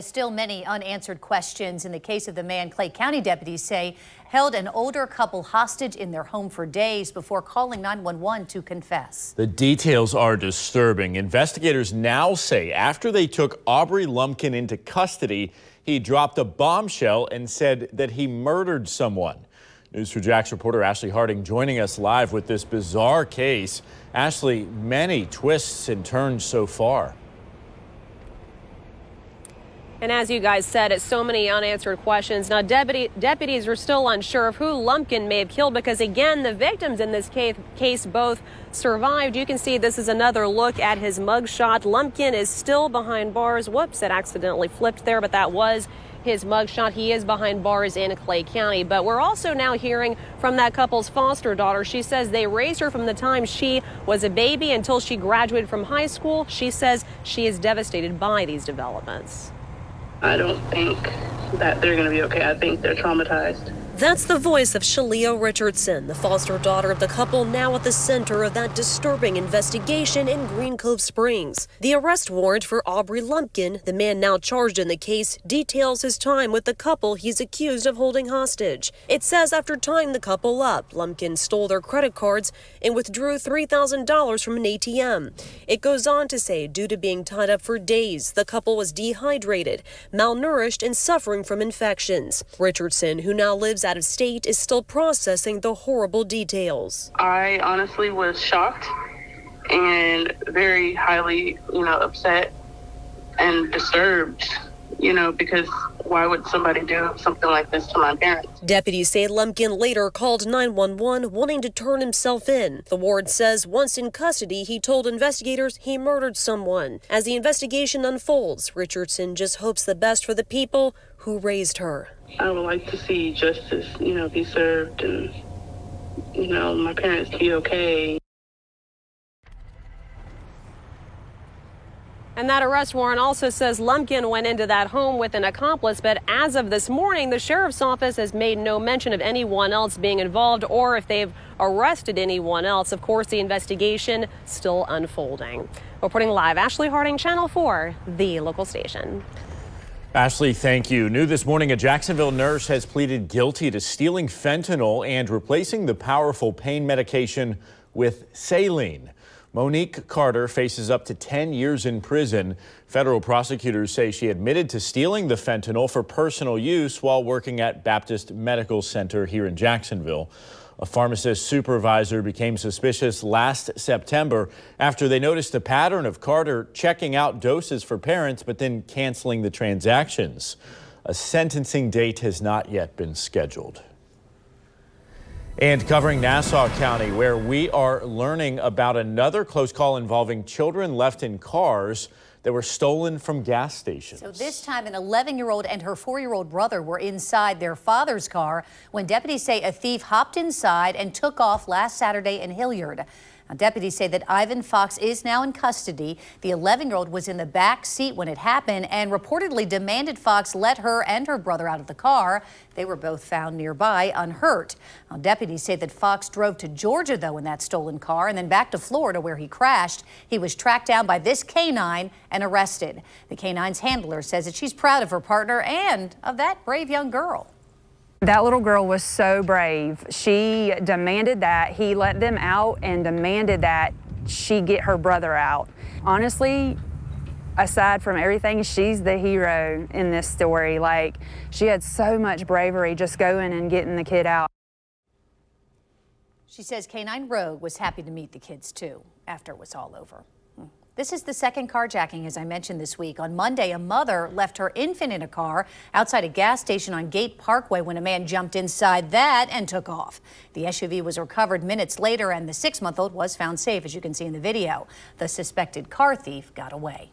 Still many unanswered questions in the case of the man Clay County deputies say held an older couple hostage in their home for days before calling 911 to confess. The details are disturbing. Investigators now say after they took Aubrey Lumpkin into custody, he dropped a bombshell and said that he murdered someone. News4JAX reporter Ashley Harding joining us live with this bizarre case. Ashley, many twists and turns so far. And as you guys said, it's so many unanswered questions. Now, deputies are still unsure of who Lumpkin may have killed because, again, the victims in this case both survived. You can see this is another look at his mugshot. Lumpkin is still behind bars. Whoops, it accidentally flipped there, but that was his mugshot. He is behind bars in Clay County. But we're also now hearing from that couple's foster daughter. She says they raised her from the time she was a baby until she graduated from high school. She says she is devastated by these developments. I don't think that they're going to be okay. I think they're traumatized. That's the voice of Shalia Richardson, the foster daughter of the couple now at the center of that disturbing investigation in Green Cove Springs. The arrest warrant for Aubrey Lumpkin, the man now charged in the case, details his time with the couple he's accused of holding hostage. It says after tying the couple up, Lumpkin stole their credit cards and withdrew $3,000 from an ATM. It goes on to say due to being tied up for days, the couple was dehydrated, malnourished, and suffering from infections. Richardson, who now lives out of state, is still processing the horrible details. I honestly was shocked and very highly, upset and disturbed, because why would somebody do something like this to my parents? Deputies say Lumpkin later called 911 wanting to turn himself in. The ward says once in custody, he told investigators he murdered someone. As the investigation unfolds, Richardson just hopes the best for the people who raised her. I would like to see justice, be served and, my parents be okay. And that arrest warrant also says Lumpkin went into that home with an accomplice, but as of this morning, the sheriff's office has made no mention of anyone else being involved or if they've arrested anyone else. Of course, the investigation still unfolding. Reporting live, Ashley Harding, Channel 4, the local station. Ashley, thank you. New this morning, a Jacksonville nurse has pleaded guilty to stealing fentanyl and replacing the powerful pain medication with saline. Monique Carter faces up to 10 years in prison. Federal prosecutors say she admitted to stealing the fentanyl for personal use while working at Baptist Medical Center here in Jacksonville. A pharmacist supervisor became suspicious last September after they noticed a pattern of Carter checking out doses for parents but then canceling the transactions. A sentencing date has not yet been scheduled. And covering Nassau County, where we are learning about another close call involving children left in cars that were stolen from gas stations. So this time an 11-year-old and her 4-year-old brother were inside their father's car when deputies say a thief hopped inside and took off last Saturday in Hilliard. Now, deputies say that Ivan Fox is now in custody. The 11-year-old was in the back seat when it happened and reportedly demanded Fox let her and her brother out of the car. They were both found nearby unhurt. Now, deputies say that Fox drove to Georgia, though, in that stolen car and then back to Florida where he crashed. He was tracked down by this canine and arrested. The canine's handler says that she's proud of her partner and of that brave young girl. That little girl was so brave. She demanded that he let them out and demanded that she get her brother out. Honestly, aside from everything, she's the hero in this story. Like, she had so much bravery just going and getting the kid out. She says Canine Rogue was happy to meet the kids, too, after it was all over. This is the second carjacking, as I mentioned this week. On Monday, a mother left her infant in a car outside a gas station on Gate Parkway when a man jumped inside that and took off. The SUV was recovered minutes later, and the 6-month-old was found safe, as you can see in the video. The suspected car thief got away.